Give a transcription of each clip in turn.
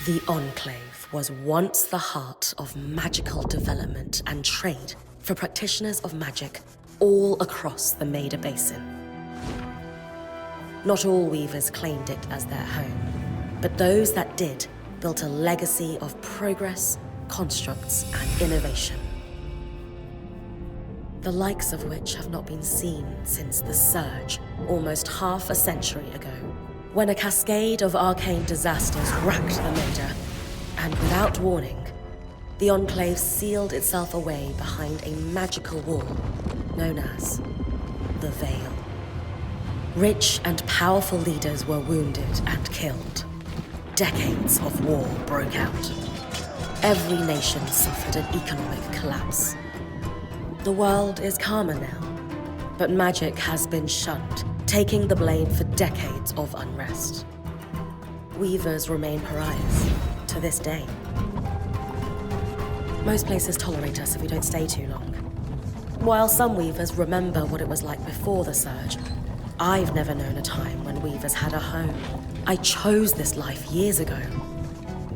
The Enclave was once the heart of magical development and trade for practitioners of magic all across the Maida Basin. Not all weavers claimed it as their home, but those that did built a legacy of progress, constructs, and innovation. The likes of which have not been seen since the Surge, almost half a century ago, when a cascade of arcane disasters racked the Maida, and without warning, the Enclave sealed itself away behind a magical wall known as the Veil. Rich and powerful leaders were wounded and killed. Decades of war broke out. Every nation suffered an economic collapse. The world is calmer now, but magic has been shunned, taking the blame for decades of unrest. Weavers remain pariahs to this day. Most places tolerate us if we don't stay too long. While some weavers remember what it was like before the Surge, I've never known a time when weavers had a home. I chose this life years ago,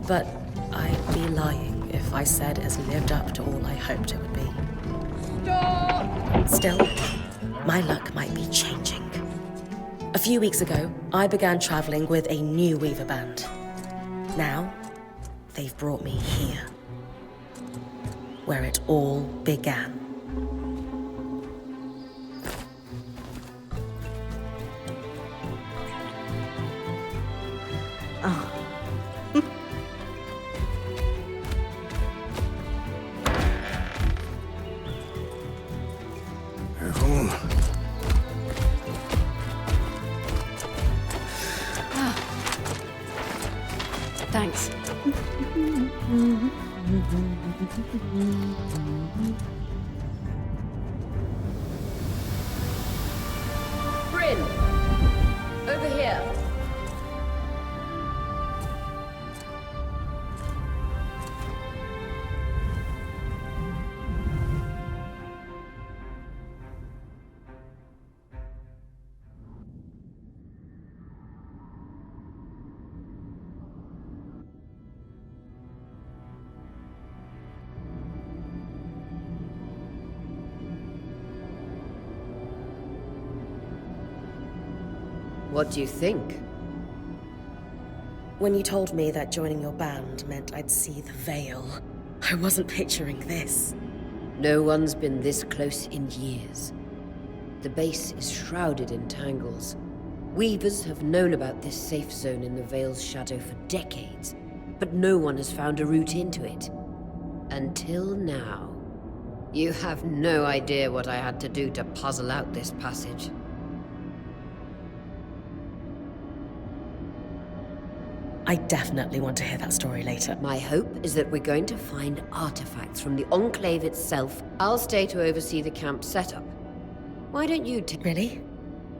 but I'd be lying if I said it's lived up to all I hoped it would be. Stop! Still, my luck might be changing. A few weeks ago, I began traveling with a new weaver band. Now, they've brought me here, where it all began. Oh. Careful. Thanks. Bryn! Over here. What do you think? When you told me that joining your band meant I'd see the Veil, I wasn't picturing this. No one's been this close in years. The base is shrouded in tangles. Weavers have known about this safe zone in the Veil's shadow for decades, but no one has found a route into it. Until now. You have no idea what I had to do to puzzle out this passage. I definitely want to hear that story later. My hope is that we're going to find artifacts from the Enclave itself. I'll stay to oversee the camp setup. Why don't you Really?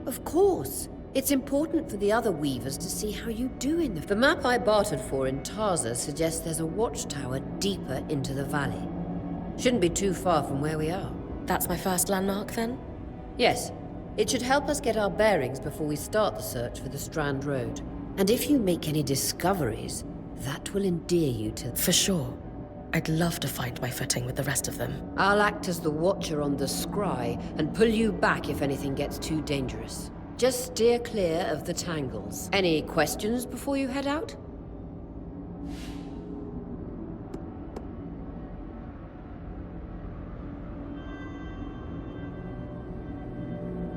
Of course. It's important for the other weavers to see how you do in the map I bartered for in Tarza suggests there's a watchtower deeper into the valley. Shouldn't be too far from where we are. That's my first landmark, then? Yes. It should help us get our bearings before we start the search for the Strand Road. And if you make any discoveries, that will endear you to... For sure. I'd love to find my footing with the rest of them. I'll act as the watcher on the scry and pull you back if anything gets too dangerous. Just steer clear of the tangles. Any questions before you head out?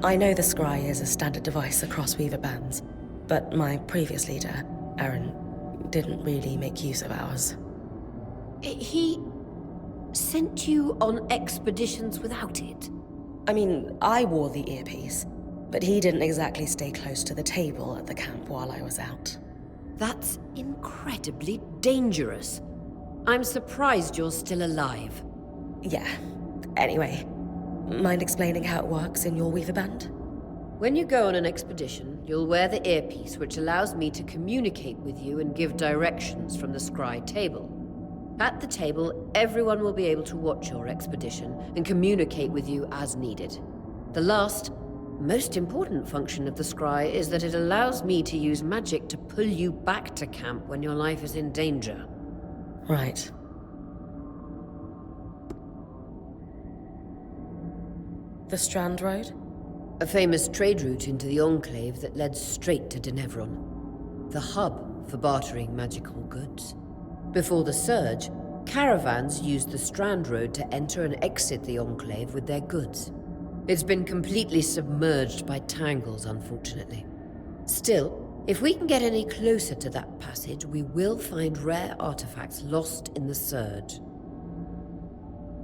I know the scry is a standard device across weaver bands, but my previous leader, Aaron, didn't really make use of ours. He sent you on expeditions without it? I mean, I wore the earpiece, but he didn't exactly stay close to the table at the camp while I was out. That's incredibly dangerous. I'm surprised you're still alive. Yeah. Anyway, mind explaining how it works in your weaver band? When you go on an expedition, you'll wear the earpiece, which allows me to communicate with you and give directions from the scry table. At the table, everyone will be able to watch your expedition and communicate with you as needed. The last Most important function of the scry is that it allows me to use magic to pull you back to camp when your life is in danger. Right. The Strand Road? A famous trade route into the Enclave that led straight to Denevron. The hub for bartering magical goods. Before the Surge, caravans used the Strand Road to enter and exit the Enclave with their goods. It's been completely submerged by tangles, unfortunately. Still, if we can get any closer to that passage, we will find rare artifacts lost in the Surge.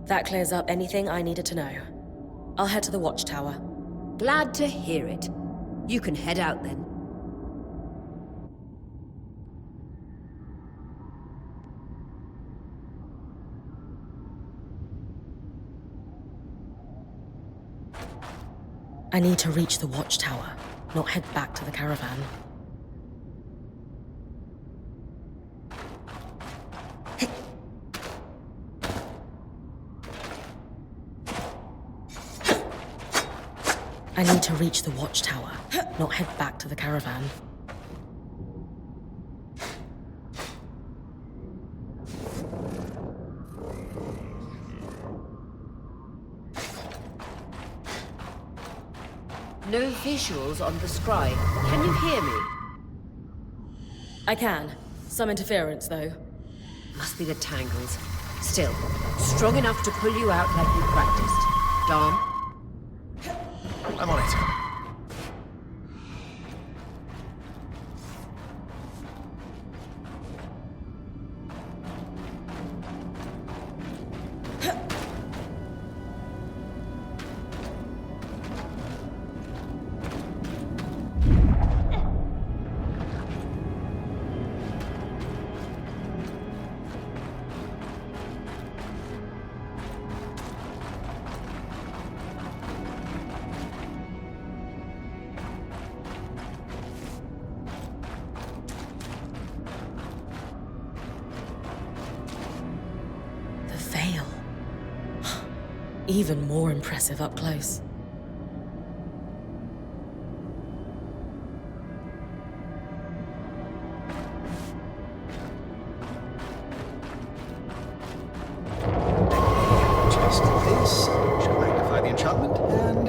That clears up anything I needed to know. I'll head to the watchtower. Glad to hear it. You can head out then. I need to reach the watchtower, not head back to the caravan. I need to reach the watchtower, not head back to the caravan. No visuals on the scry. Can you hear me? I can. Some interference, though. Must be the tangles. Still, strong enough to pull you out like you practiced. Dom? I'm on it. Even more impressive up close. Just this should magnify the enchantment, and...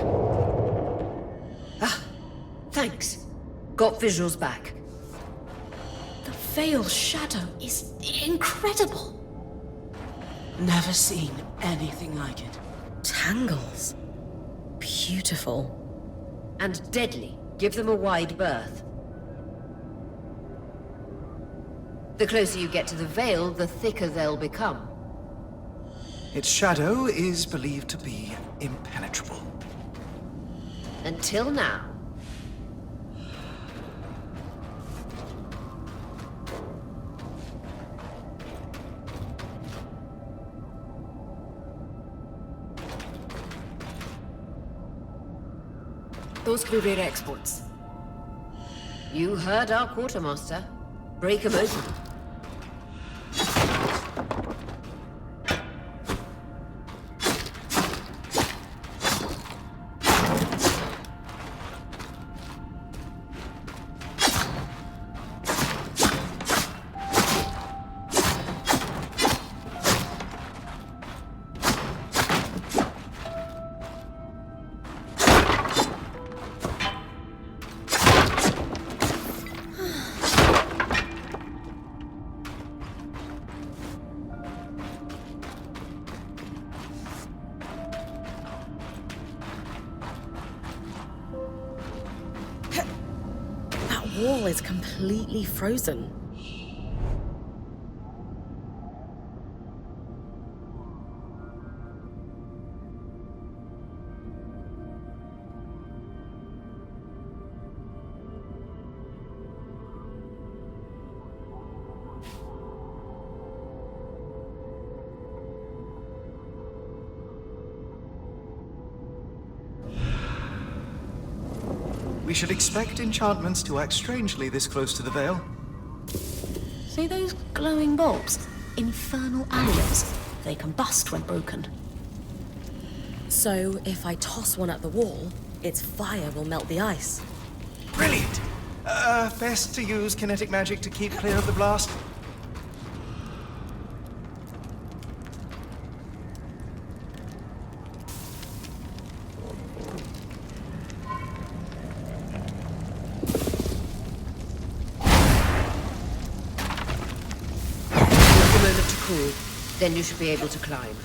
Ah, thanks. Got visuals back. The Veil's shadow is incredible. Never seen anything like it. Tangles. Beautiful. And deadly. Give them a wide berth. The closer you get to the Veil, the thicker they'll become. its shadow is believed to be impenetrable. Until now. Those could be rare exports. You heard our quartermaster. Break 'em open. That wall is completely frozen. We should expect enchantments to act strangely this close to the Veil. See those glowing bulbs? Infernal alloys. They combust when broken. So, if I toss one at the wall, Its fire will melt the ice. Brilliant! Best to use kinetic magic to keep clear of the blast. Take a moment to cool, then you should be able to climb.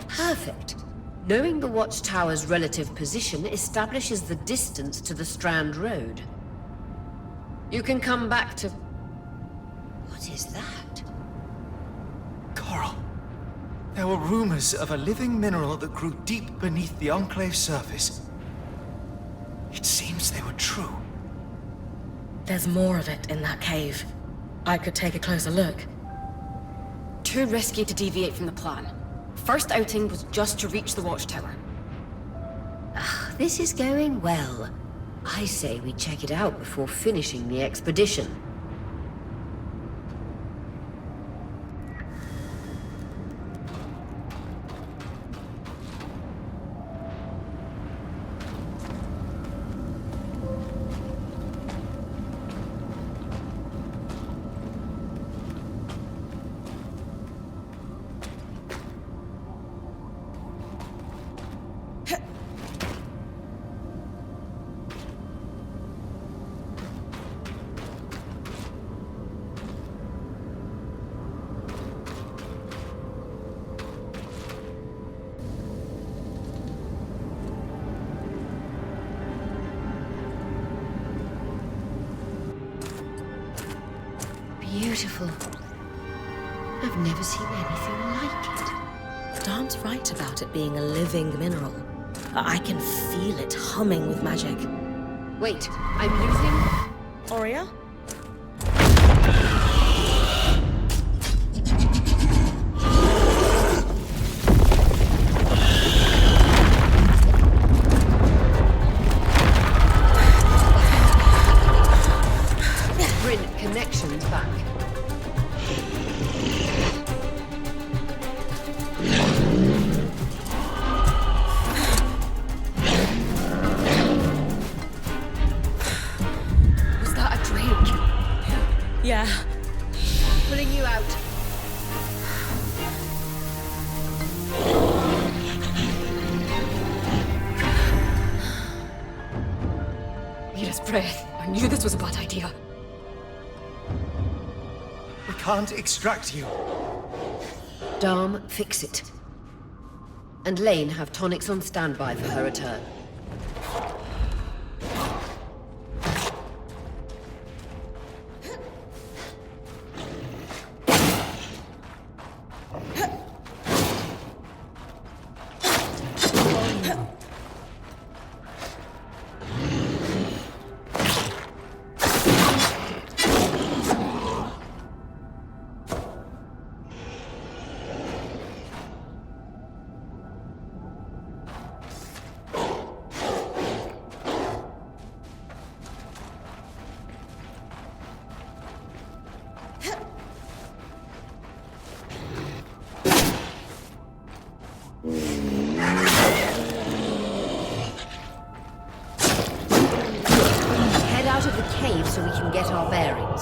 Perfect. Knowing the watchtower's relative position establishes the distance to the Strand Road. You can come back to... What is that? Coral. There were rumors of a living mineral that grew deep beneath the Enclave's surface. It seems they were true. There's more of it in that cave. I could take a closer look. Too risky to deviate from the plan. First outing was just to reach the watchtower. This is going well. I say we check it out before finishing the expedition. Beautiful. I've never seen anything like it. Darm's right about it being a living mineral. I can feel it humming with magic. Wait, I'm losing... Aurea? Bryn, connections back. Was that a drink? Yeah. Pulling you out. Need his breath. I knew this was a bad idea. We can't extract you. Darm, fix it. And Lane have tonics on standby for her return. Head out of the cave so we can get our bearings.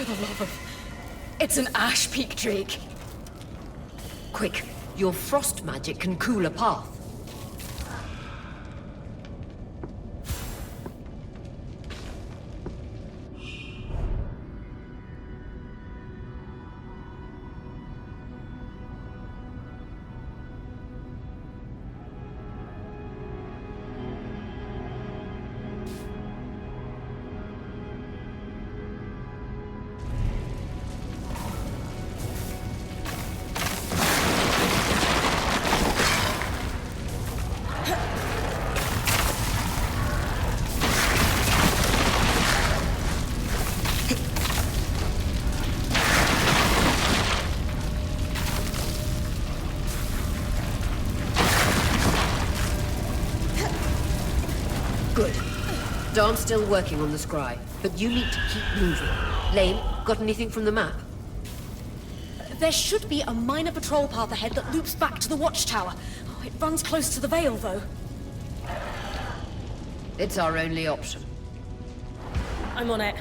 the love of... It's an ash peak drake. Quick, your frost magic can cool a path. Good. Darn's still working on the scry, but you need to keep moving. Lane, got anything from the map? There should be a minor patrol path ahead that loops back to the watchtower. Oh, it runs close to the Vale, though. It's our only option. I'm on it.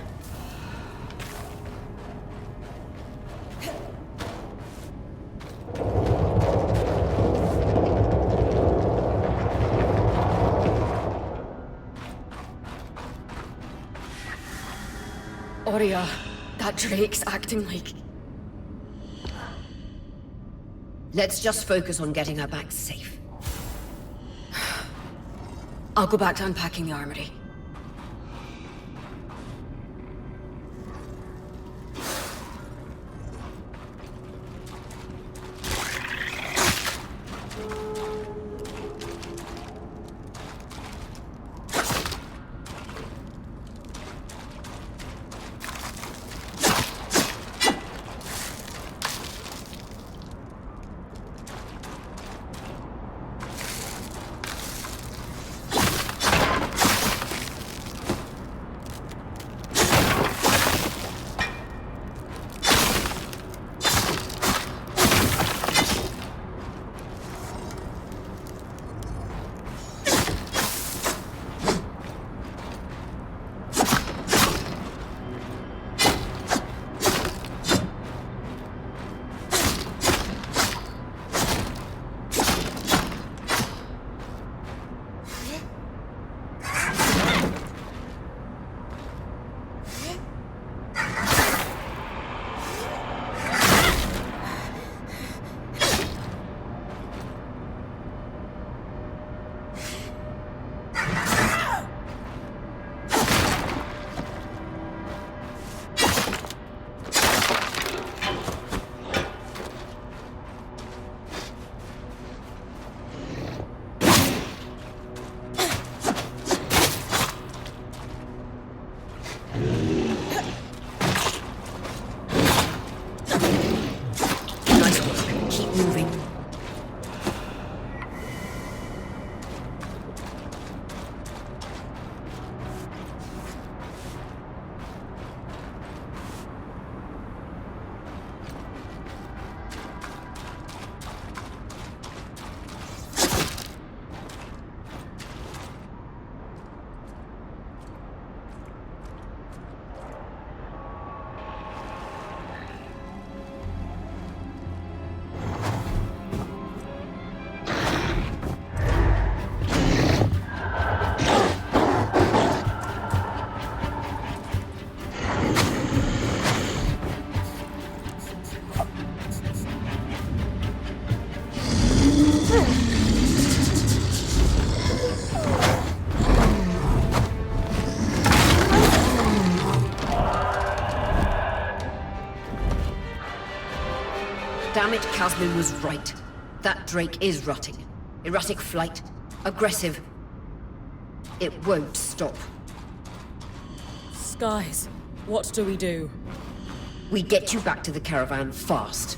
Oria, that drake's acting like... Let's just focus on getting her back safe. I'll go back to unpacking the armory. Damn it, Casmin was right. That drake is rutting. Erratic flight. Aggressive. It won't stop. Skies, what do we do? We get you back to the caravan fast.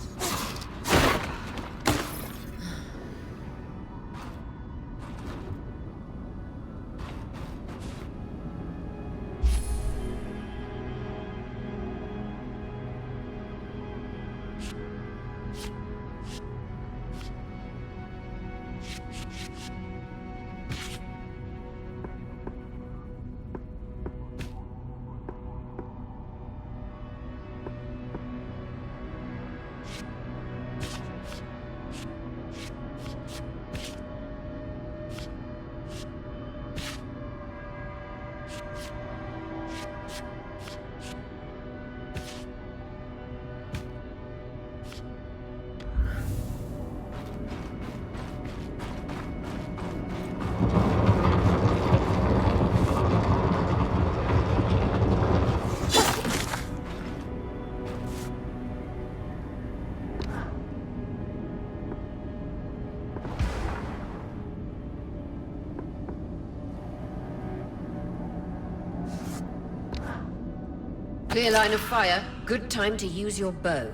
Clear line of fire. Good time to use your bow.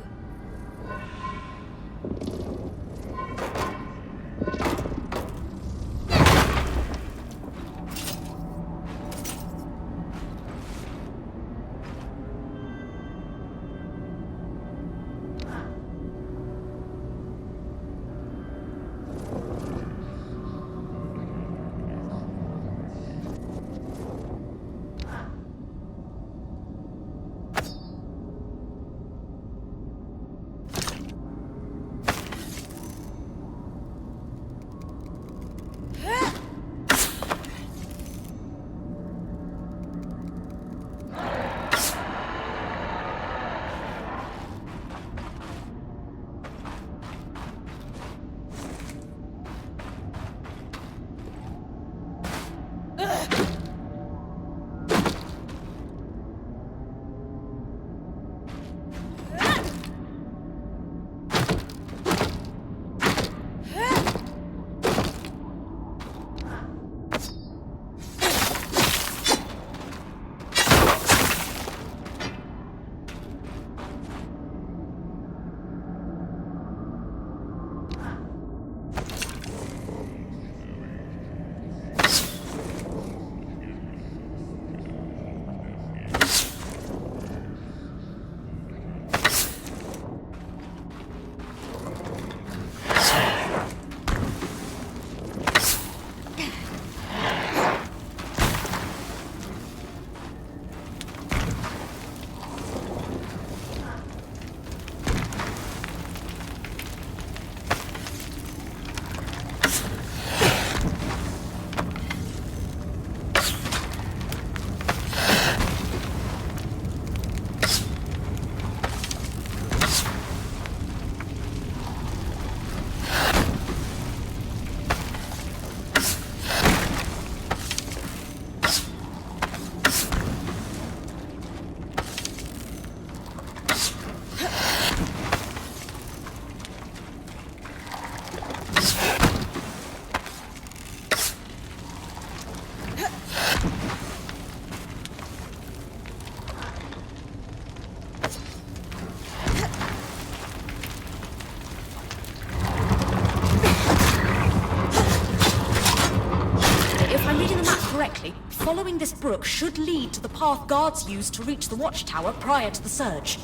Following this brook should lead to the path guards used to reach the watchtower prior to the surge.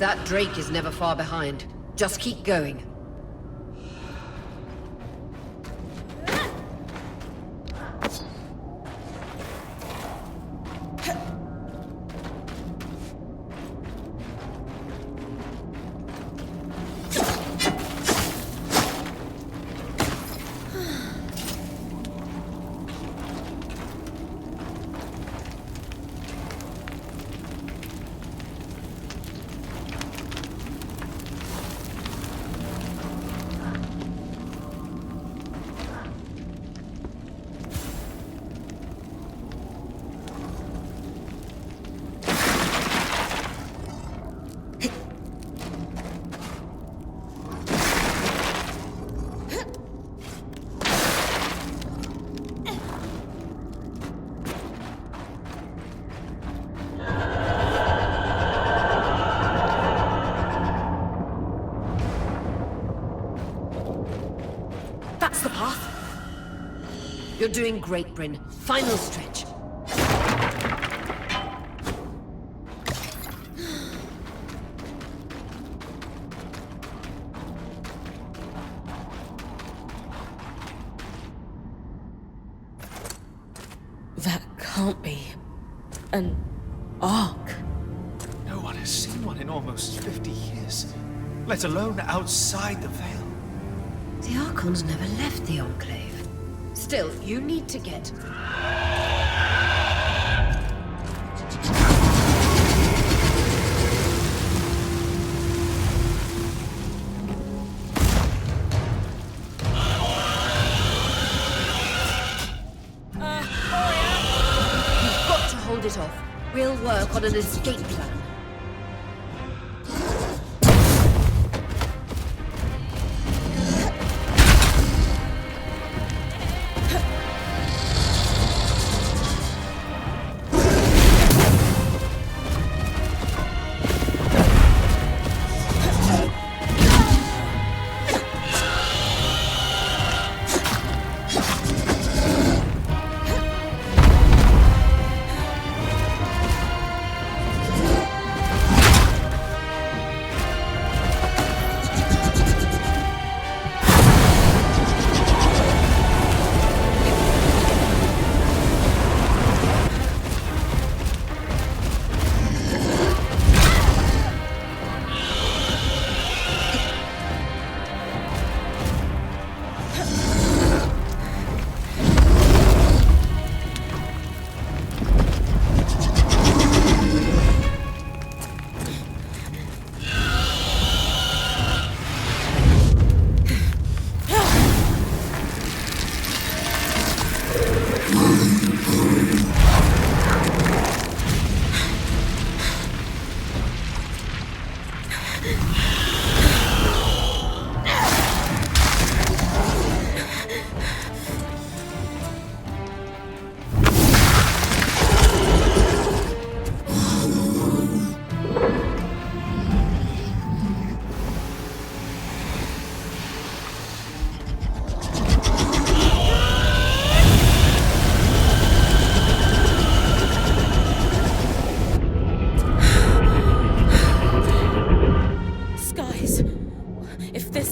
That Drake is never far behind. Just keep going. That's the path. You're doing great, Bryn. Final stretch. That can't be an ark. No one has seen one in almost 50 years, let alone outside the Veil. The Archons never left the Enclave. Still, you need to get... You've got to hold it off. We'll work on an escape plan.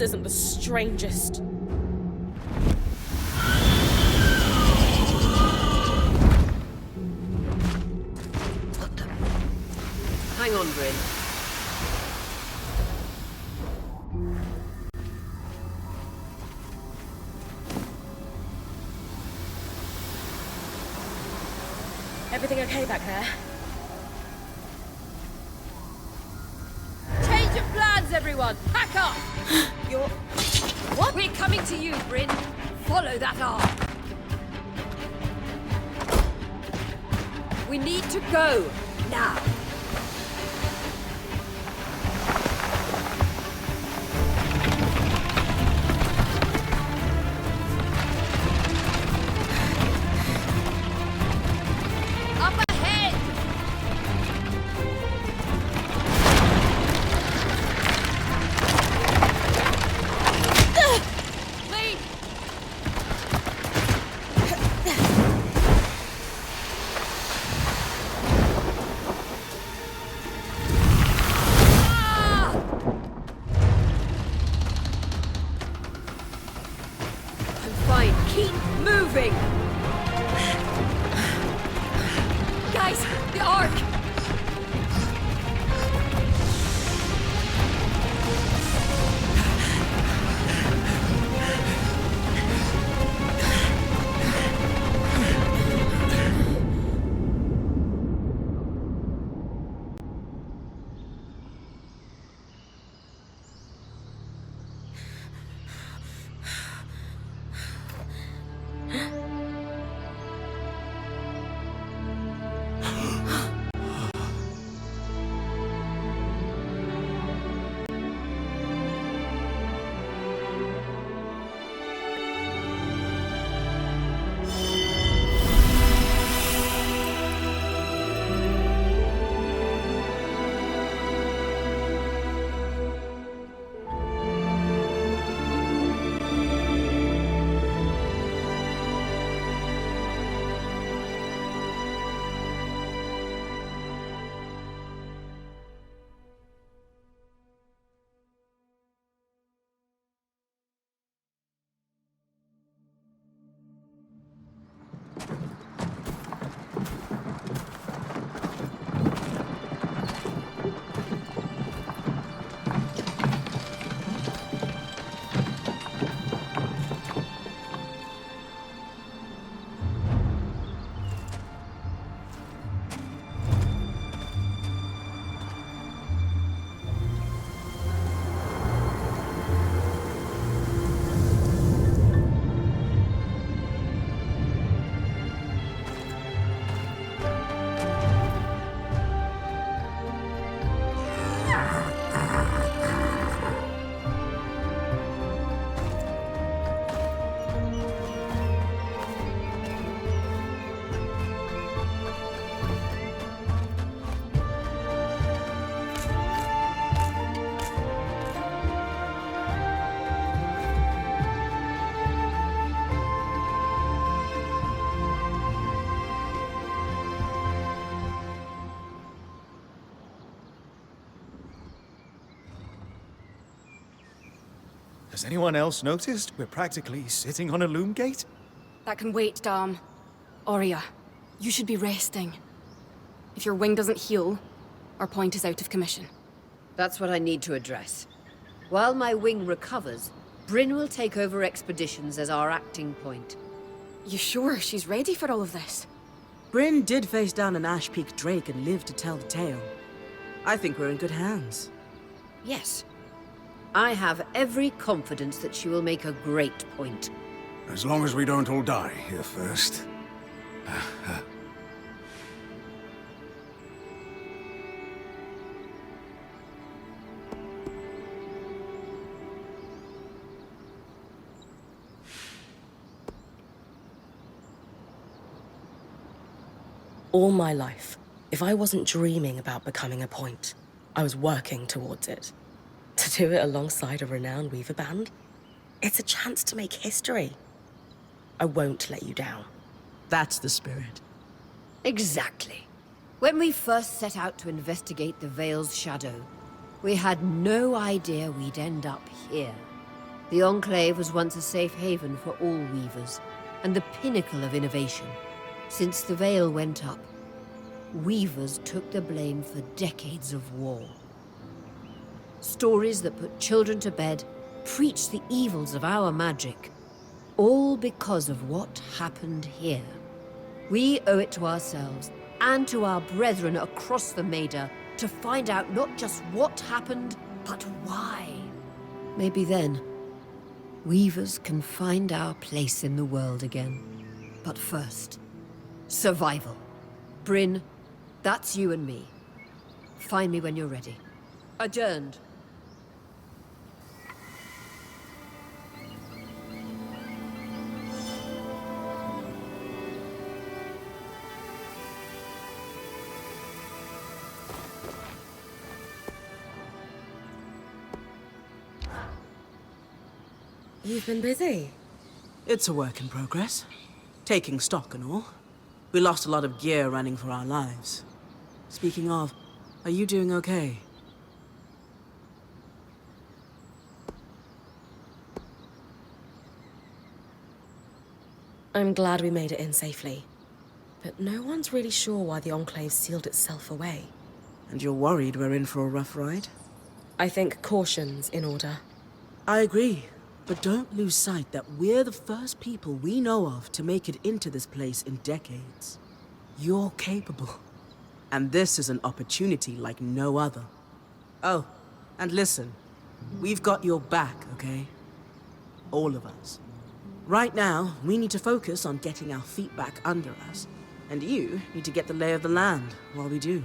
Isn't the strangest. What the... Hang on, Bryn. Everything okay back there? Change of plans, everyone! Pack up! You're... What? We're coming to you, Bryn. Follow that arm. We need to go, now. Up ahead! Lead! Keep moving! Guys, the arc! Has anyone else noticed we're practically sitting on a loom gate? That can wait, Dom. Aurea, you should be resting. If your wing doesn't heal, our point is out of commission. That's what I need to address. While my wing recovers, Bryn will take over expeditions as our acting point. You sure she's ready for all of this? Bryn did face down an Ash Peak Drake and lived to tell the tale. I think we're in good hands. Yes. I have every confidence that she will make a great point. As long as we don't all die here first. All my life, if I wasn't dreaming about becoming a point, I was working towards it. To do it alongside a renowned weaver band, it's a chance to make history. I won't let you down. That's the spirit. Exactly. When we first set out to investigate the Veil's shadow, we had no idea we'd end up here. The Enclave was once a safe haven for all weavers, and the pinnacle of innovation. Since the Veil went up, weavers took the blame for decades of war. Stories that put children to bed, preached the evils of our magic, all because of what happened here. We owe it to ourselves and to our brethren across the Maida to find out not just what happened, but why. Maybe then, weavers can find our place in the world again. But first, survival. Bryn, that's you and me. Find me when you're ready. Adjourned. You've been busy. It's a work in progress. Taking stock and all. We lost a lot of gear running for our lives. Speaking of, are you doing okay? I'm glad we made it in safely. But no one's really sure why the Enclave sealed itself away. And you're worried we're in for a rough ride? I think caution's in order. I agree. But don't lose sight that we're the first people we know of to make it into this place in decades. You're capable. And this is an opportunity like no other. Oh, and listen. We've got your back, okay? All of us. Right now, we need to focus on getting our feet back under us. And you need to get the lay of the land while we do.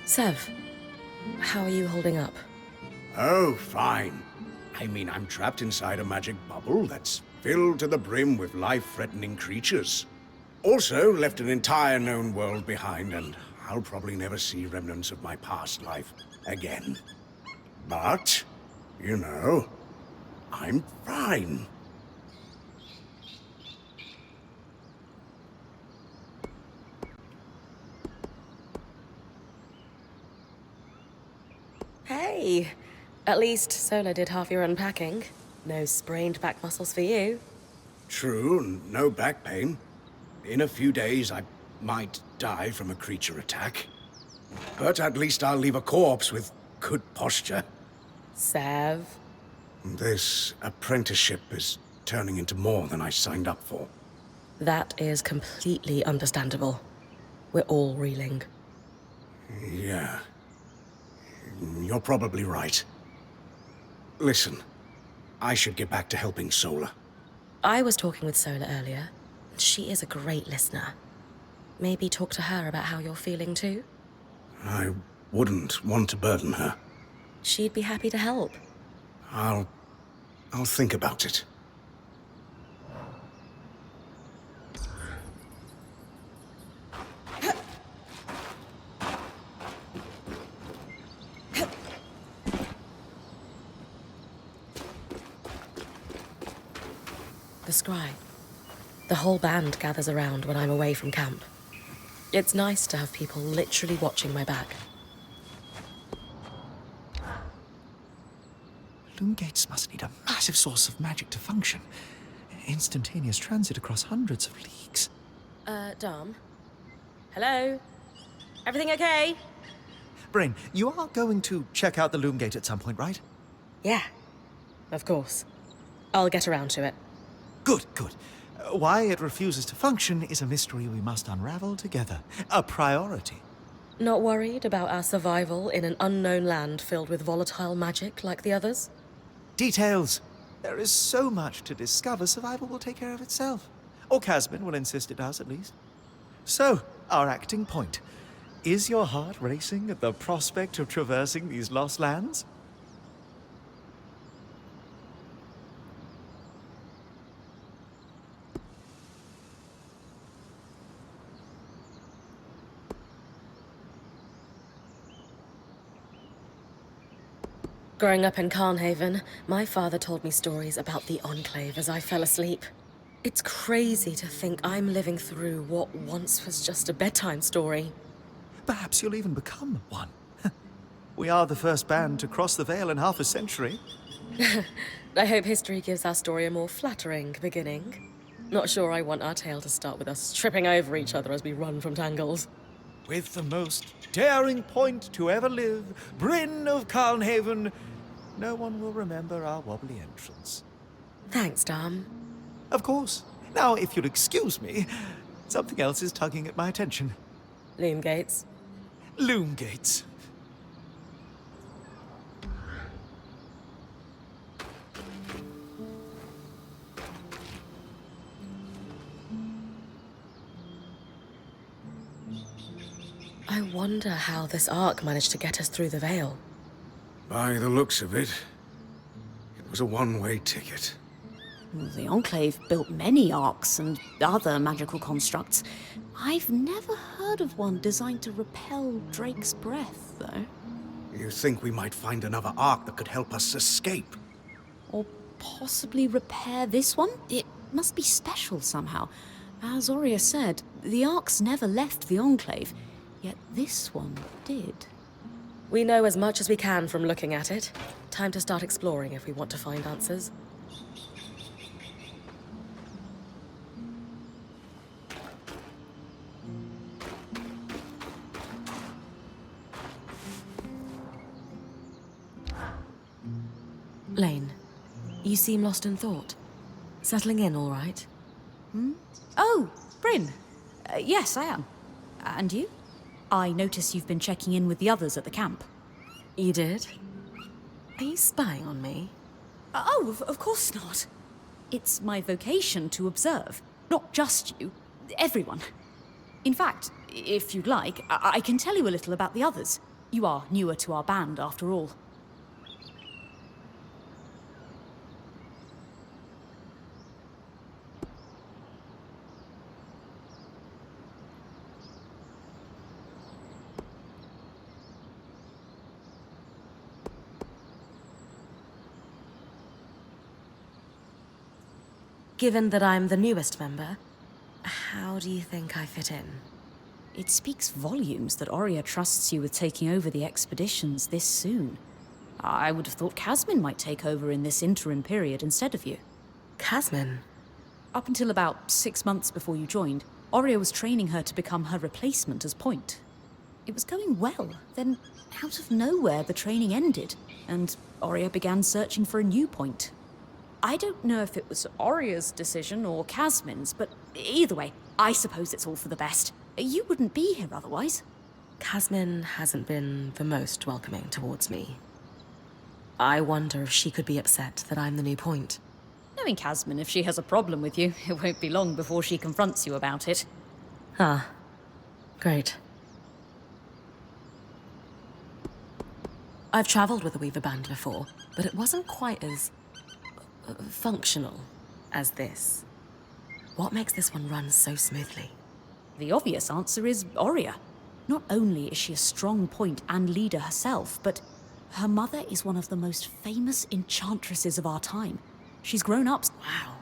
Sev, how are you holding up? Oh, fine. I mean, I'm trapped inside a magic bubble that's filled to the brim with life-threatening creatures. Also, left an entire known world behind, and I'll probably never see remnants of my past life again. But, you know, I'm fine. Hey, at least Sola did half your unpacking. No sprained back muscles for you. True, no back pain. In a few days, I might die from a creature attack. But at least I'll leave a corpse with good posture. Sev. This apprenticeship is turning into more than I signed up for. That is completely understandable. We're all reeling. Yeah. You're probably right. Listen, I should get back to helping Sola. I was talking with Sola earlier. She is a great listener. Maybe talk to her about how you're feeling too? I wouldn't want to burden her. She'd be happy to help. I'll think about it. The scry. The whole band gathers around when I'm away from camp. It's nice to have people literally watching my back. Loom gates must need a massive source of magic to function. Instantaneous transit across hundreds of leagues. Dom? Hello? Everything okay? Brain, you are going to check out the loom gate at some point, right? Yeah. Of course. I'll get around to it. Good, good. Why it refuses to function is a mystery we must unravel together. A priority. Not worried about our survival in an unknown land filled with volatile magic like the others? Details. There is so much to discover, survival will take care of itself. Or Casmin will insist it does, at least. So, our acting point. Is your heart racing at the prospect of traversing these lost lands? Growing up in Carnhaven, my father told me stories about the Enclave as I fell asleep. It's crazy to think I'm living through what once was just a bedtime story. Perhaps you'll even become one. We are the first band to cross the Veil in half a century. I hope history gives our story a more flattering beginning. Not sure I want our tale to start with us tripping over each other as we run from tangles. With the most daring point to ever live, Bryn of Carnhaven, no one will remember our wobbly entrance. Thanks, Dom. Of course. Now, if you'll excuse me, something else is tugging at my attention. Loom gates. Loom gates. I wonder how this arc managed to get us through the Veil. By the looks of it, it was a one-way ticket. The Enclave built many arcs and other magical constructs. I've never heard of one designed to repel Drake's breath, though. You think we might find another arc that could help us escape? Or possibly repair this one? It must be special somehow. As Aurea said, the arcs never left the Enclave, yet this one did. We know as much as we can from looking at it. Time to start exploring if we want to find answers. Lane, you seem lost in thought. Settling in all right? Oh, Bryn. Yes, I am. And you? I notice you've been checking in with the others at the camp. You did? Are you spying on me? Oh, of course not. It's my vocation to observe. Not just you, everyone. In fact, if you'd like, I can tell you a little about the others. You are newer to our band, after all. Given that I'm the newest member, how do you think I fit in? It speaks volumes that Aurea trusts you with taking over the expeditions this soon. I would have thought Casmin might take over in this interim period instead of you. Casmin? Up until about 6 months before you joined, Aurea was training her to become her replacement as Point. It was going well, then out of nowhere the training ended, and Aurea began searching for a new Point. I don't know if it was Aurea's decision or Casmin's, but either way, I suppose it's all for the best. You wouldn't be here otherwise. Casmin hasn't been the most welcoming towards me. I wonder if she could be upset that I'm the new Point. Knowing Casmin, if she has a problem with you, it won't be long before she confronts you about it. Ah, great. I've travelled with a Weaver band before, but it wasn't quite as functional as this. What makes this one run so smoothly? The obvious answer is Aurea. Not only is she a strong Point and leader herself, but her mother is one of the most famous enchantresses of our time. She's grown up. Wow.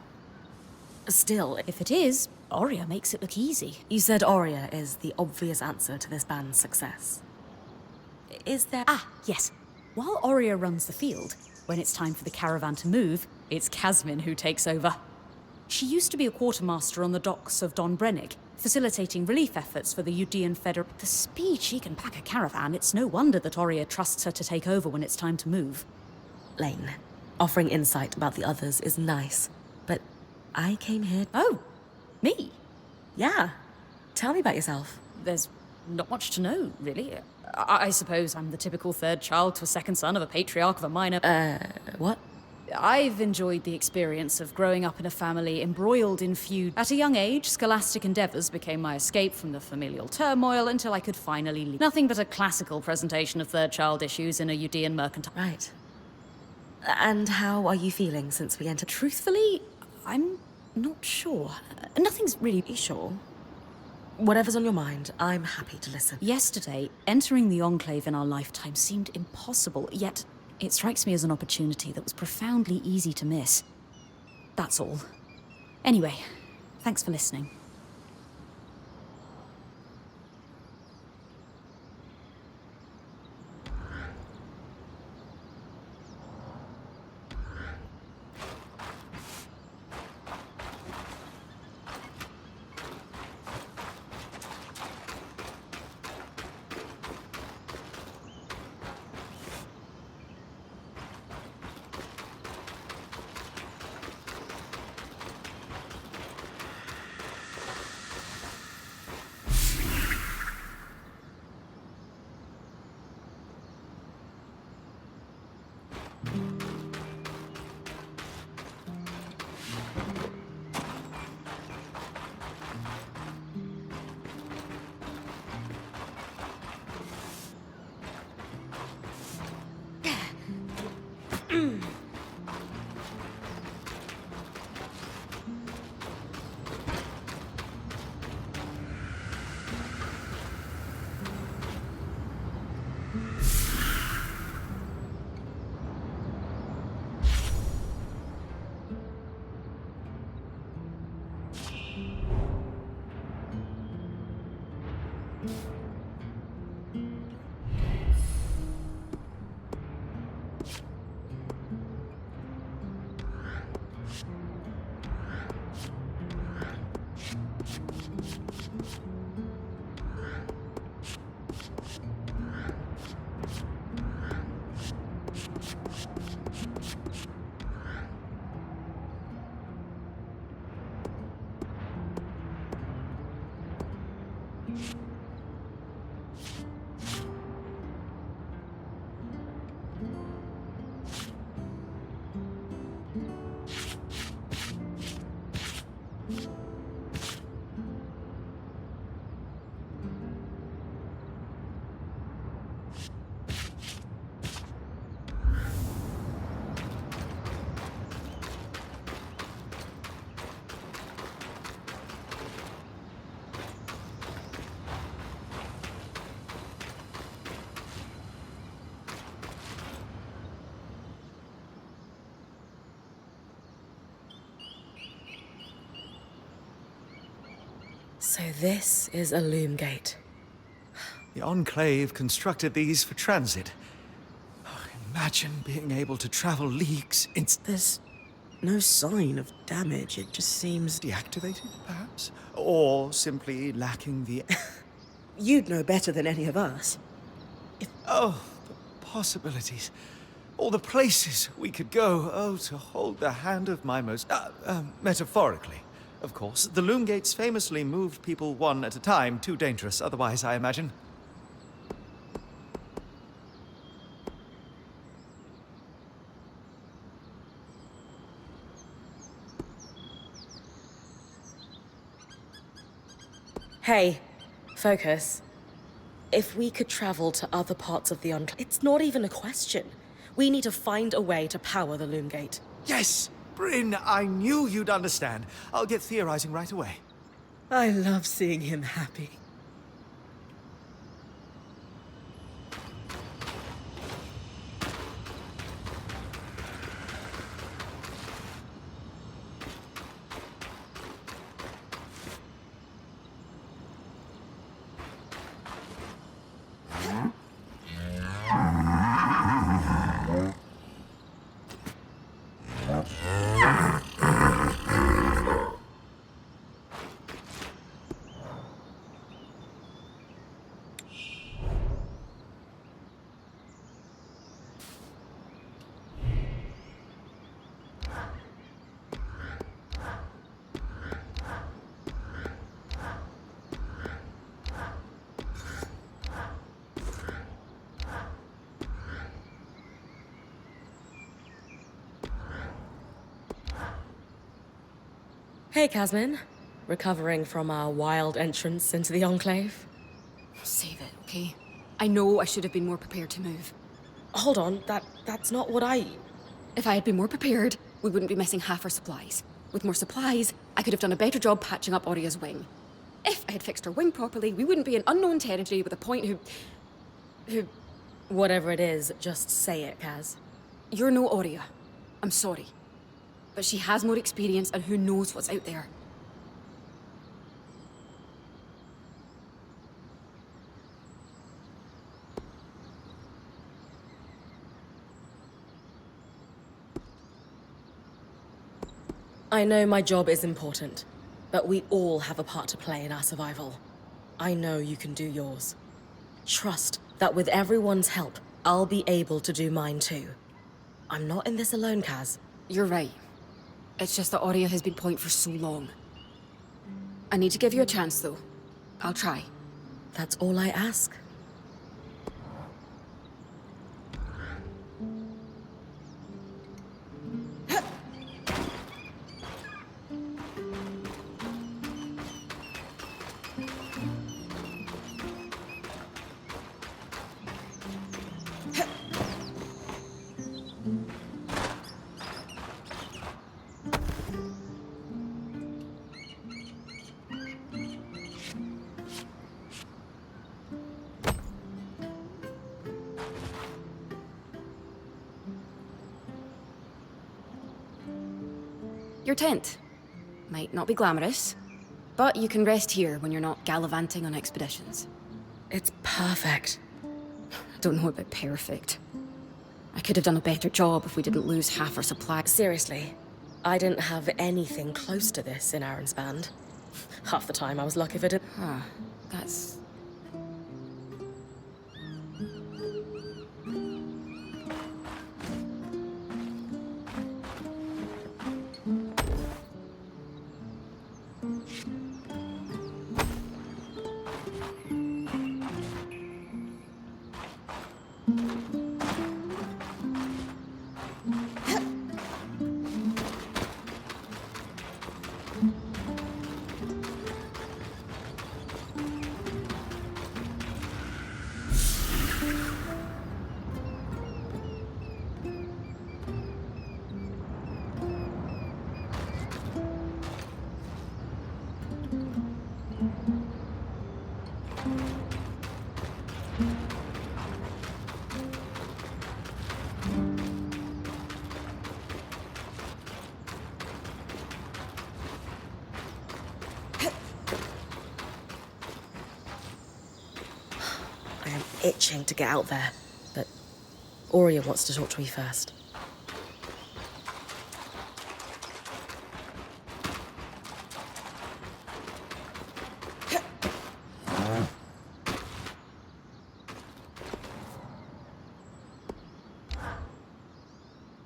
Still, If it is, Aurea makes it look easy. you said Aurea is the obvious answer to this band's success. Is there... Ah, yes. While Aurea runs the field, when it's time for the caravan to move, it's Casmin who takes over. She used to be a quartermaster on the docks of Don Brennig, facilitating relief efforts for the Udean Federation. The speed she can pack a caravan, it's no wonder that Aurea trusts her to take over when it's time to move. Lane, offering insight about the others is nice, but I came here... Oh, me? Yeah. Tell me about yourself. There's not much to know, really. I suppose I'm the typical third child to a second son of a patriarch of a minor... What? I've enjoyed the experience of growing up in a family embroiled in feud. At a young age, scholastic endeavours became my escape from the familial turmoil until I could finally leave. Nothing but a classical presentation of third child issues in a Udean mercantile. Right. And how are you feeling since we entered... Truthfully, I'm not sure. Nothing's really... You sure? Whatever's on your mind, I'm happy to listen. Yesterday, entering the Enclave in our lifetime seemed impossible, yet it strikes me as an opportunity that was profoundly easy to miss. That's all. Anyway, thanks for listening. So this is a loom gate. The Enclave constructed these for transit. Oh, imagine being able to travel leagues There's no sign of damage. It just seems... deactivated, perhaps? Or simply lacking the... You'd know better than any of us. Oh, the possibilities. All the places we could go. Oh, to hold the hand of my most... metaphorically, of course. The loom gates famously moved people one at a time. Too dangerous otherwise, I imagine. Hey, focus. If we could travel to other parts of the Enclave, it's not even a question. We need to find a way to power the loom gate. Yes! Bryn, I knew you'd understand. I'll get theorizing right away. I love seeing him happy. Hey, Casmin. Recovering from our wild entrance into the Enclave? Save it, okay? I know I should have been more prepared to move. Hold on, that's not what I... If I had been more prepared, we wouldn't be missing half our supplies. With more supplies, I could have done a better job patching up Oria's wing. If I had fixed her wing properly, we wouldn't be in unknown territory with a point who... Whatever it is, just say it, Kaz. You're no Oria. I'm sorry. But she has more experience, and who knows what's out there. I know my job is important, but we all have a part to play in our survival. I know you can do yours. Trust that with everyone's help, I'll be able to do mine too. I'm not in this alone, Kaz. You're right. It's just that Oria has been point for so long. I need to give you a chance, though. I'll try. That's all I ask. Your tent. Might not be glamorous, but you can rest here when you're not gallivanting on expeditions. It's perfect. Don't know about perfect. I could have done a better job if we didn't lose half our supply. Seriously, I didn't have anything close to this in Aaron's band. Half the time I was lucky if it didn't. Huh. That's... itching to get out there. But Aurea wants to talk to me first.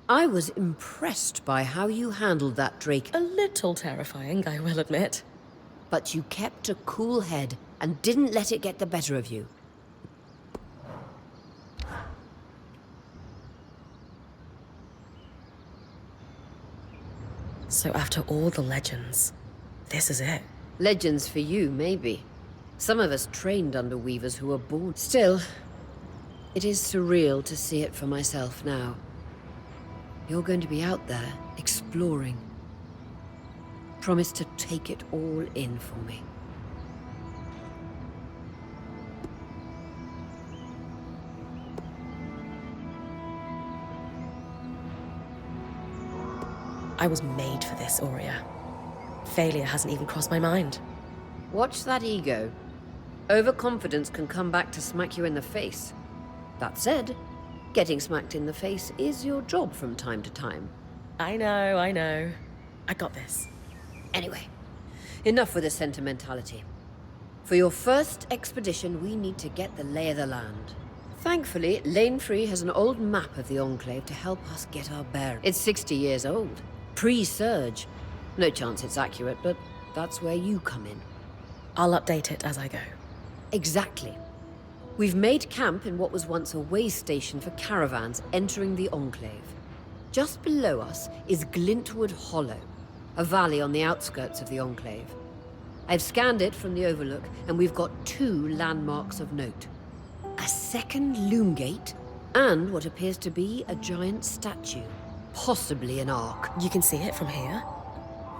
I was impressed by how you handled that Drake, A little terrifying, I will admit. but you kept a cool head and didn't let it get the better of you. So after all the legends, this is it. Legends for you, maybe. Some of us trained under weavers who were born. Still, it is surreal to see it for myself now. You're going to be out there, exploring. Promise to take it all in for me. I was made for this, Aurea. Failure hasn't even crossed my mind. Watch that ego. Overconfidence can come back to smack you in the face. That said, getting smacked in the face is your job from time to time. I know. I got this. Anyway, enough with the sentimentality. For your first expedition, we need to get the lay of the land. Thankfully, Lane Free has an old map of the Enclave to help us get our bearings. It's 60 years old. Pre-Surge. No chance it's accurate, but that's where you come in. I'll update it as I go. Exactly. We've made camp in what was once a way station for caravans entering the Enclave. Just below us is Glintwood Hollow, a valley on the outskirts of the Enclave. I've scanned it from the Overlook, and we've got 2 landmarks of note. A second loom gate, and what appears to be a giant statue. Possibly an ark. You can see it from here?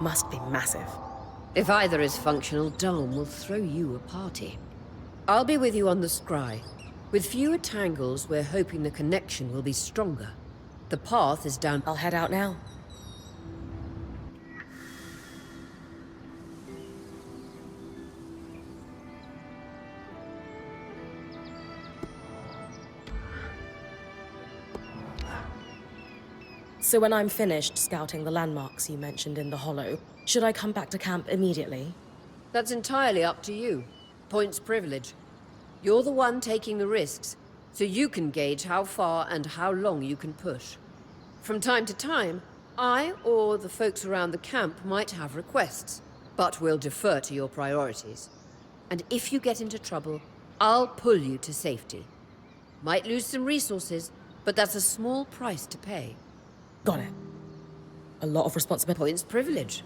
Must be massive. If either is functional, Dome will throw you a party. I'll be with you on the scry. With fewer tangles, we're hoping the connection will be stronger. The path is down. I'll head out now. So when I'm finished scouting the landmarks you mentioned in the Hollow, should I come back to camp immediately? That's entirely up to you. Points privilege. You're the one taking the risks, so you can gauge how far and how long you can push. From time to time, I or the folks around the camp might have requests, but we'll defer to your priorities. And if you get into trouble, I'll pull you to safety. Might lose some resources, but that's a small price to pay. Got it. A lot of responsibility. Points privilege.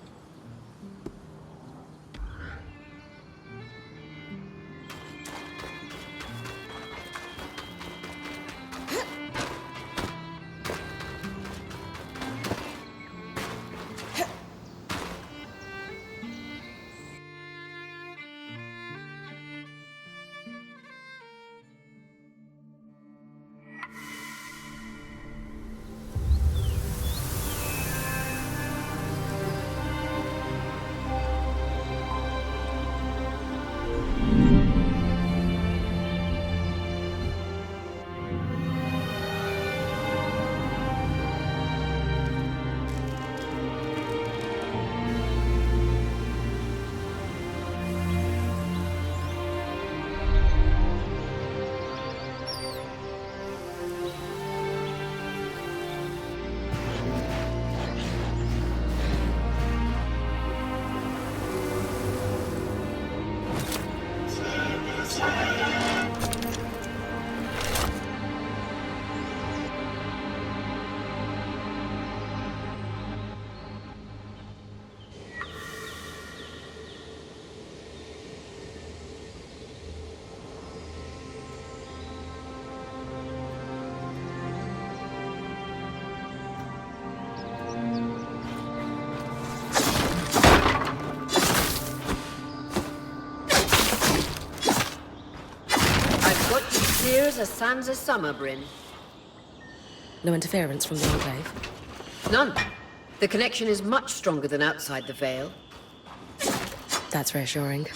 Clear as a sands of summer, Bryn. No interference from the Enclave? None. The connection is much stronger than outside the Veil. That's reassuring.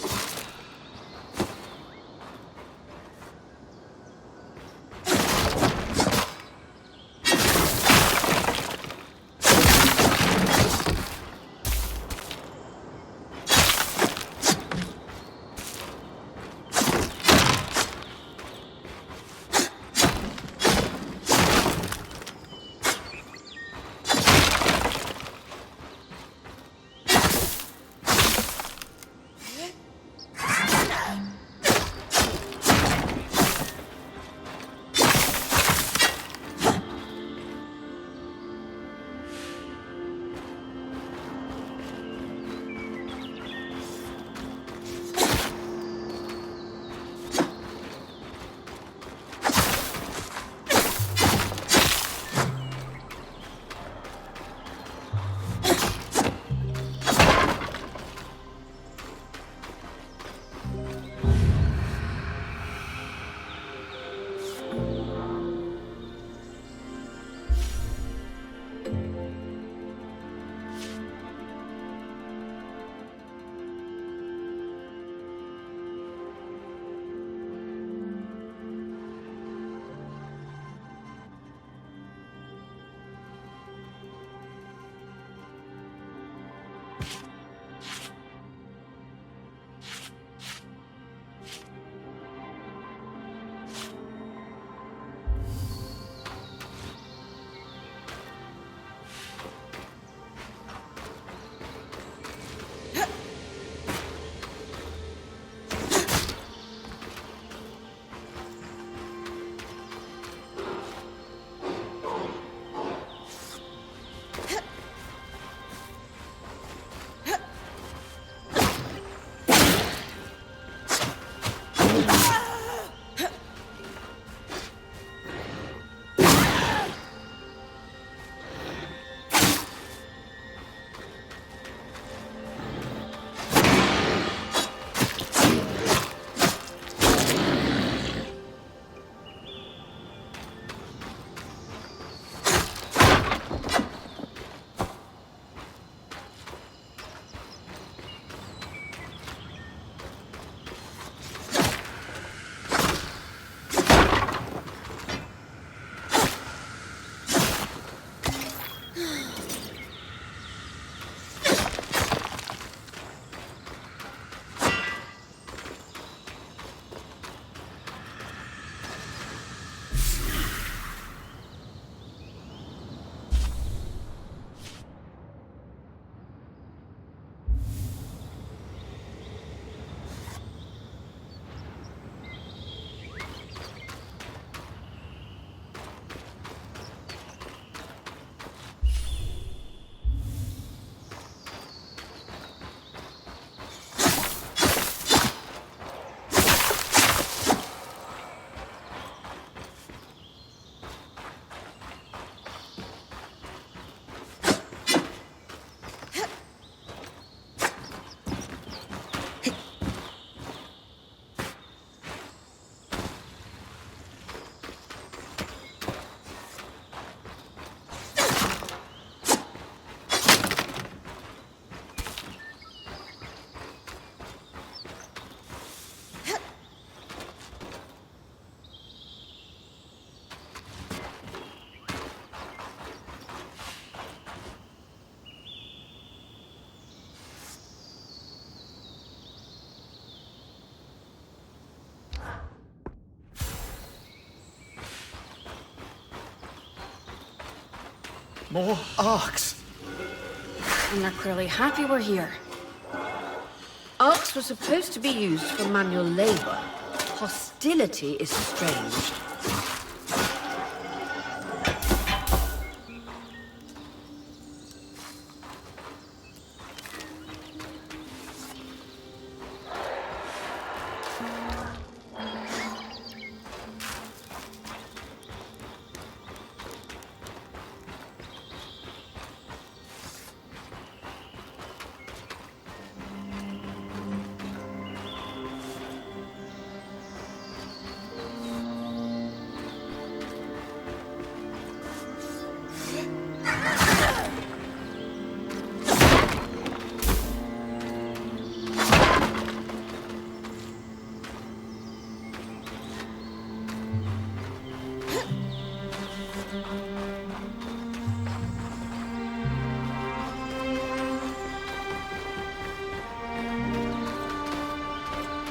More arcs. And they're clearly happy we're here. Arcs were supposed to be used for manual labor. Hostility is strange.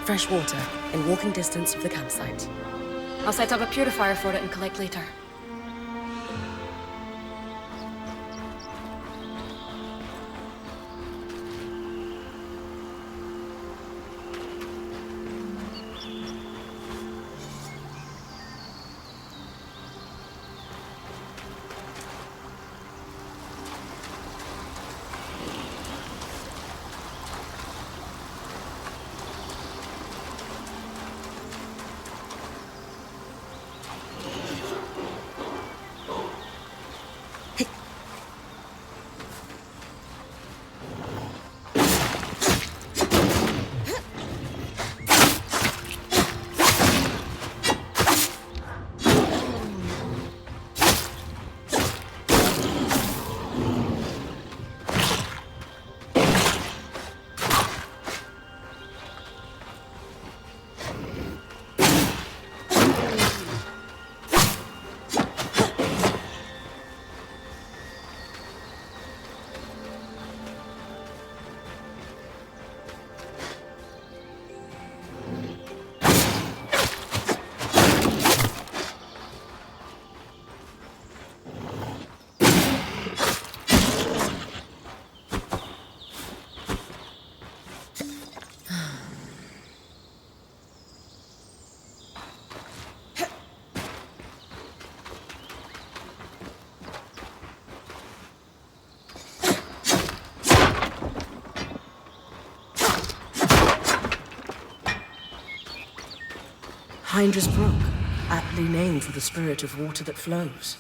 Fresh water, in walking distance of the campsite. I'll set up a purifier for it and collect later. Heindra's Brook, aptly named for the spirit of water that flows.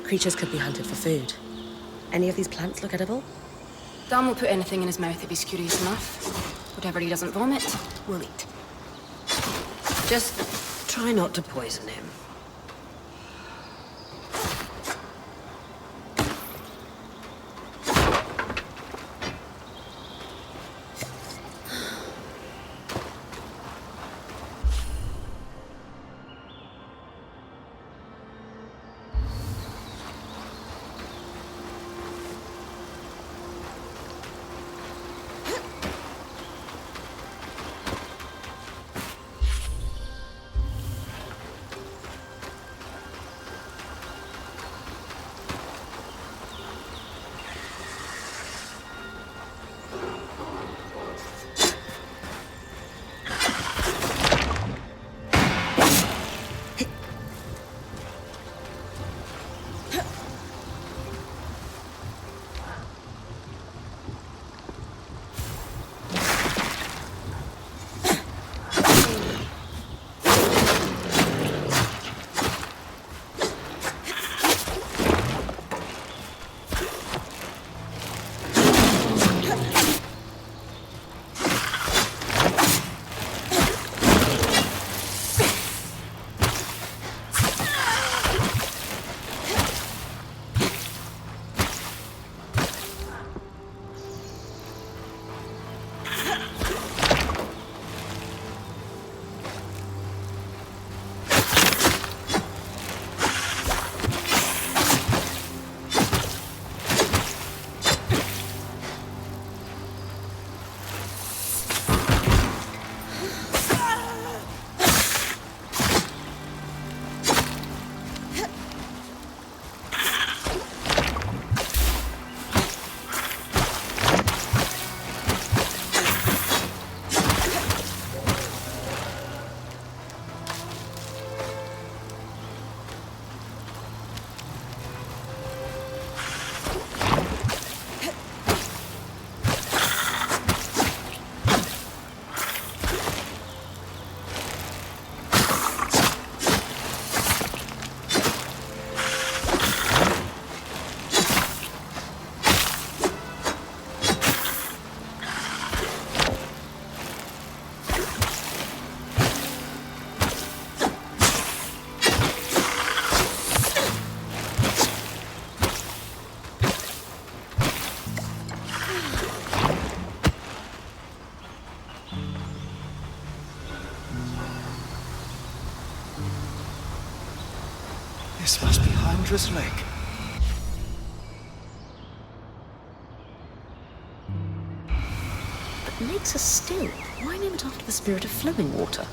Creatures could be hunted for food. Any of these plants look edible? Dan will put anything in his mouth if he's curious enough. Whatever he doesn't vomit, we'll eat. Just try not to poison him. This must be Hundra's Lake. But lakes are still. Why name it after the spirit of flowing water?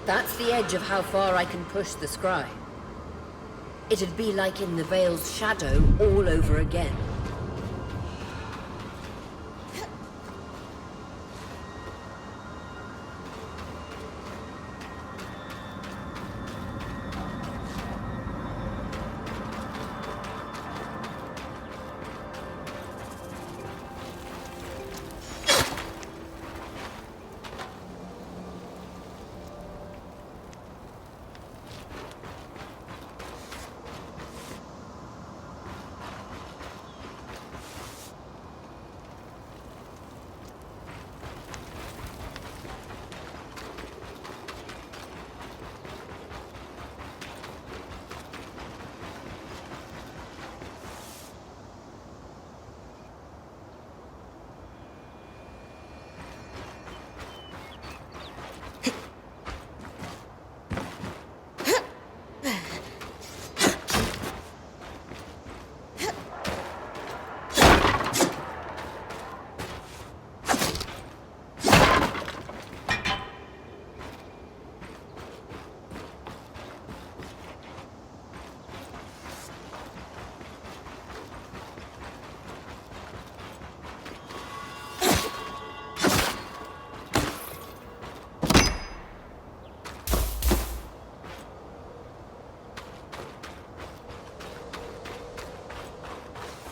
That's the edge of how far I can push the scribe. It'd be like in the Veil's shadow all over again.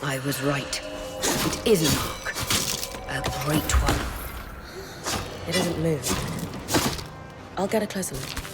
I was right. It is an ark. A great one. It isn't moved. I'll get a closer look.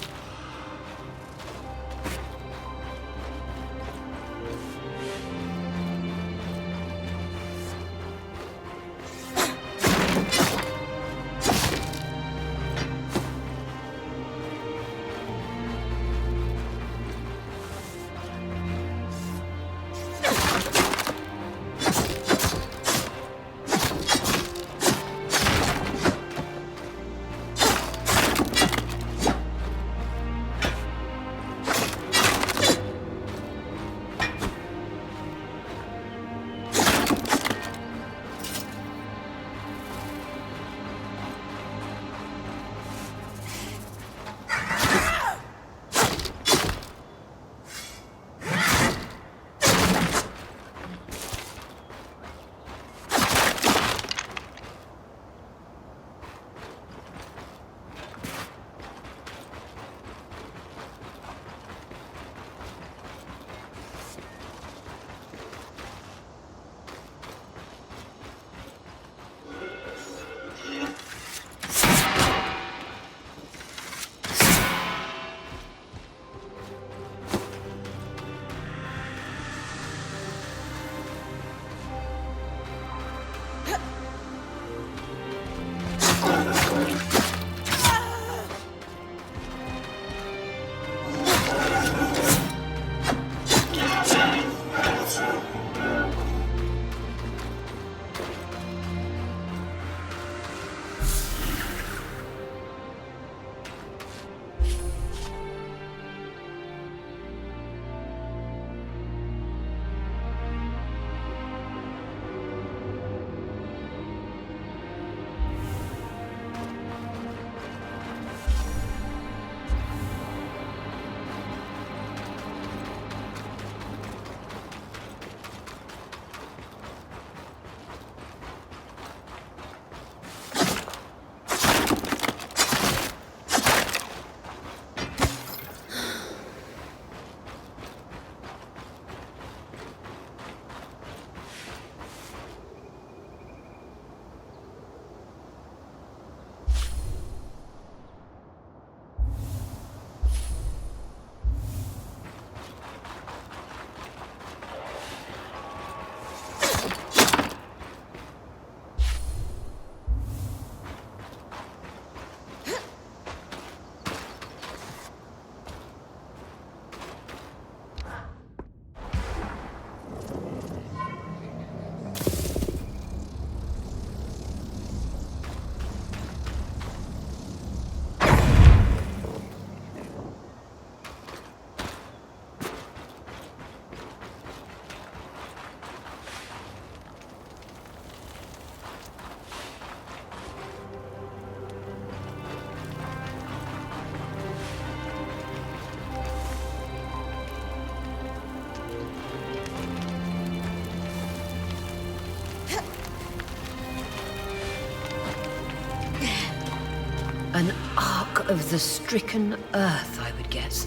Book of the Stricken Earth, I would guess.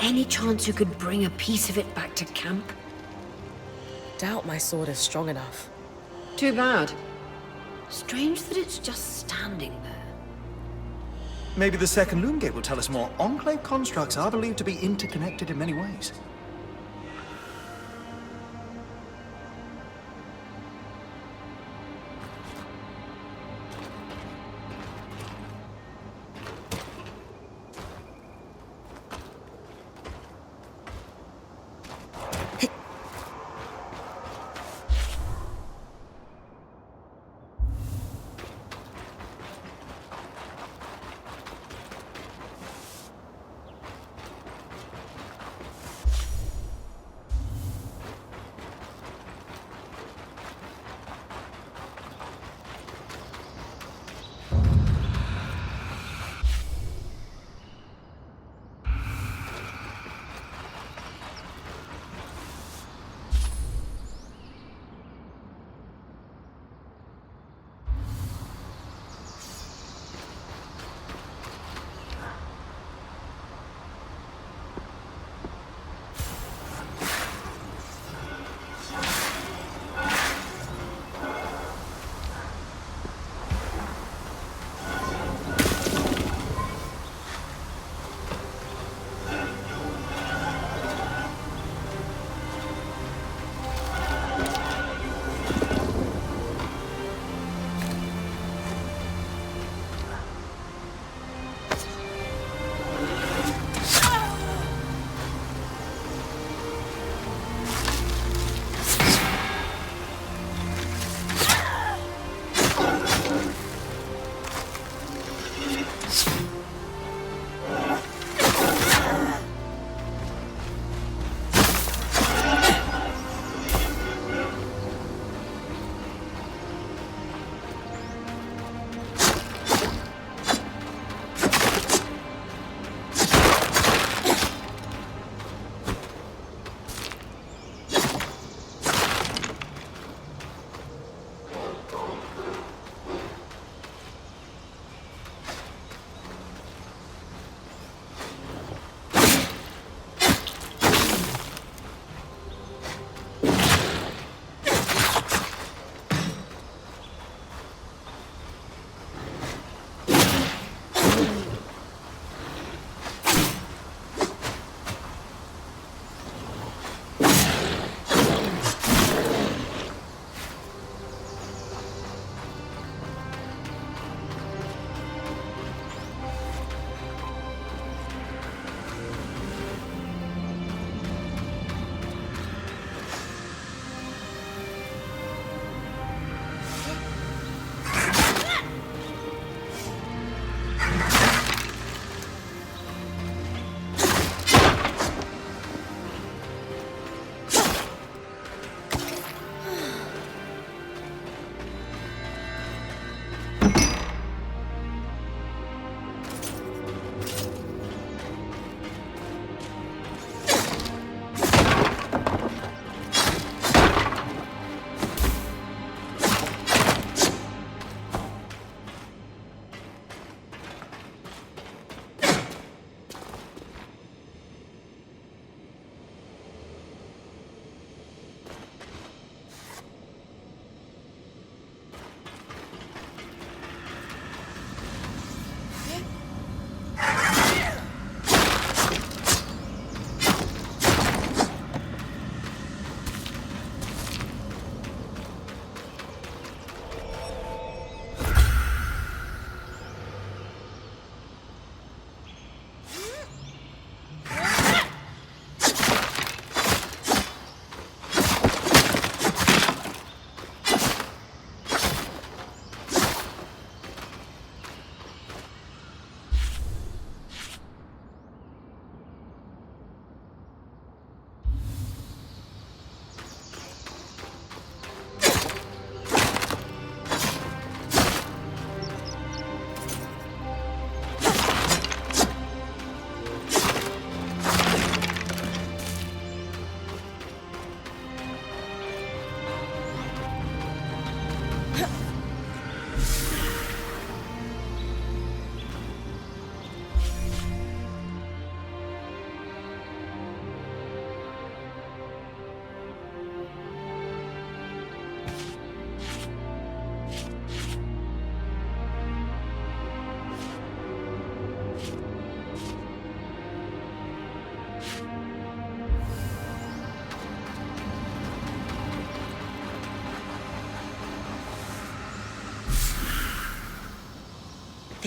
Any chance you could bring a piece of it back to camp? Doubt my sword is strong enough. Too bad. Strange that it's just standing there. Maybe the second loom gate will tell us more. Enclave constructs are believed to be interconnected in many ways.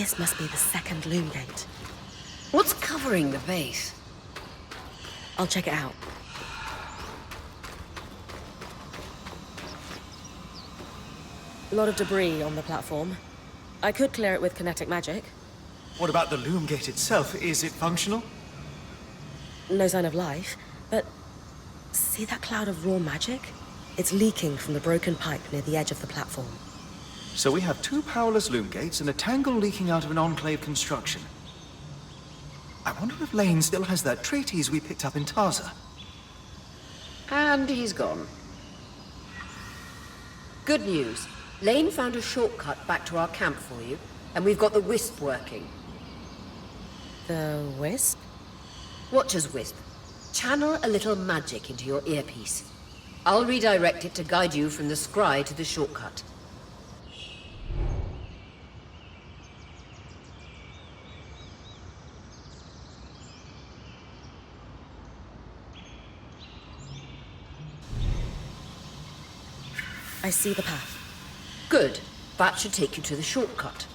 This must be the second loom gate. What's covering the base? I'll check it out. A lot of debris on the platform. I could clear it with kinetic magic. What about the loom gate itself? Is it functional? No sign of life, but see that cloud of raw magic? It's leaking from the broken pipe near the edge of the platform. So we have two powerless loom gates and a tangle leaking out of an enclave construction. I wonder if Lane still has that treatise we picked up in Tarza. And he's gone. Good news. Lane found a shortcut back to our camp for you, and we've got the wisp working. The wisp? Watch as wisp. Channel a little magic into your earpiece. I'll redirect it to guide you from the scry to the shortcut. I see the path. Good. That should take you to the shortcut.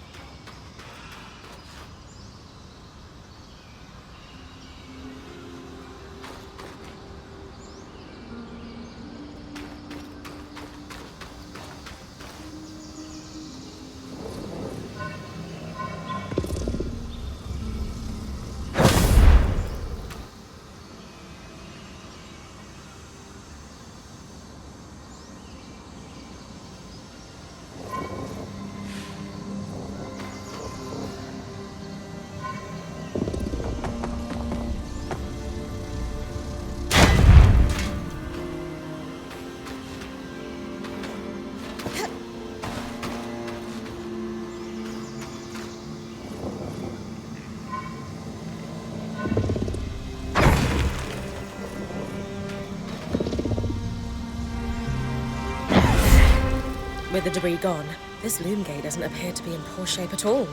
With the debris gone, this loom gate doesn't appear to be in poor shape at all.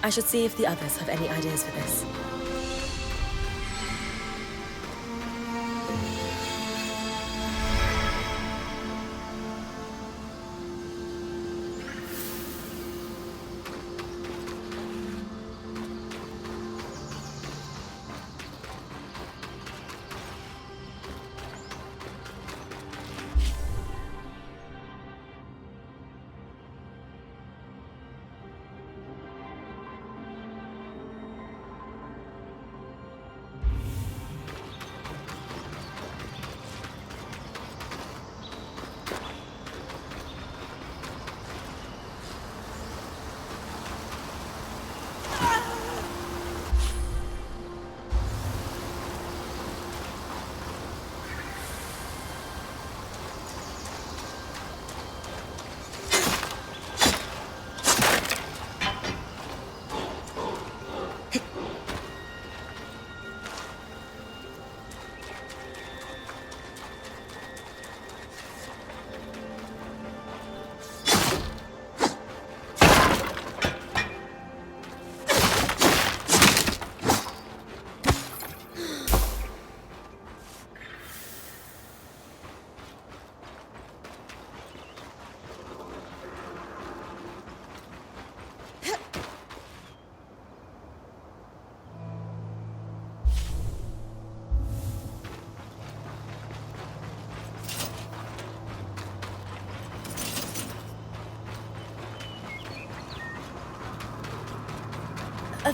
I should see if the others have any ideas for this.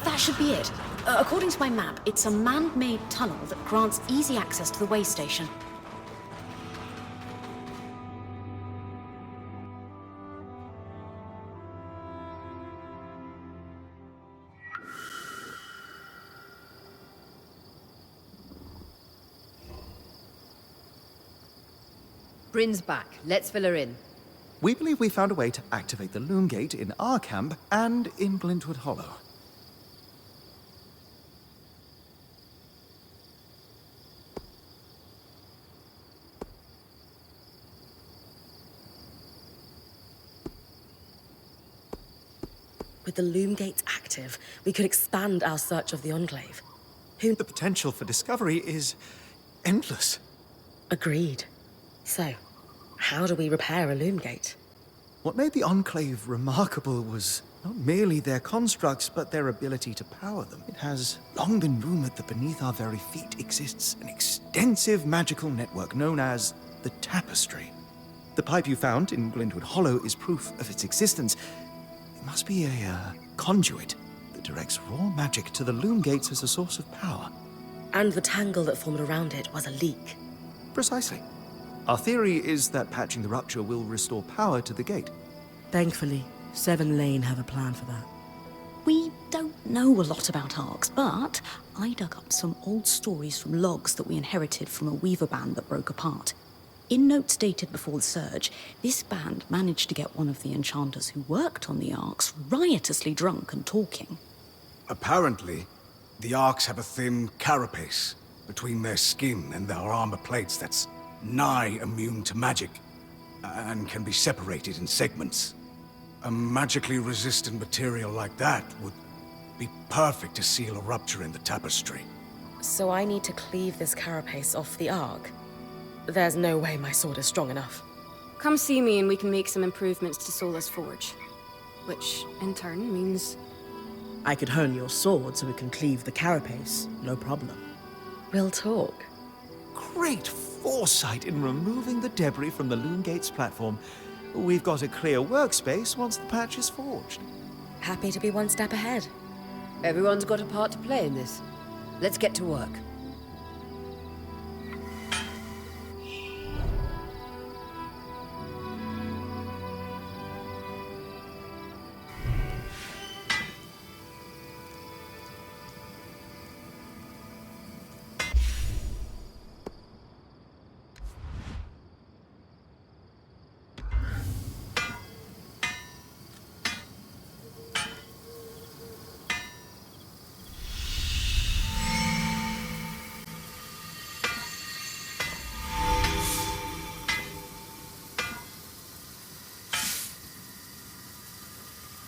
That should be it. According to my map, it's a man-made tunnel that grants easy access to the way station. Bryn's back. Let's fill her in. We believe we found a way to activate the loom gate in our camp and in Glintwood Hollow. With the loom gates active, we could expand our search of the Enclave. The potential for discovery is endless. Agreed. So, how do we repair a loom gate? What made the Enclave remarkable was Not merely their constructs, but their ability to power them. It has long been rumored that beneath our very feet exists an extensive magical network known as the Tapestry. The pipe you found in Glintwood Hollow is proof of its existence. It must be a conduit that directs raw magic to the loom gates as a source of power. And the tangle that formed around it was a leak. Precisely. Our theory is that patching the rupture will restore power to the gate. Thankfully, Seven Lane have a plan for that. We don't know a lot about arcs, but I dug up some old stories from logs that we inherited from a weaver band that broke apart. In notes dated before the Surge, this band managed to get one of the enchanters who worked on the arcs riotously drunk and talking. Apparently, the Arks have a thin carapace between their skin and their armor plates that's nigh immune to magic, and can be separated in segments. A magically resistant material like that would be perfect to seal a rupture in the tapestry. So I need to cleave this carapace off the arc. There's no way my sword is strong enough. Come see me and we can make some improvements to Sola's forge. Which, in turn, means... I could hone your sword so we can cleave the carapace, no problem. We'll talk. Great foresight in removing the debris from the loom gates platform. We've got a clear workspace once the patch is forged. Happy to be one step ahead. Everyone's got a part to play in this. Let's get to work.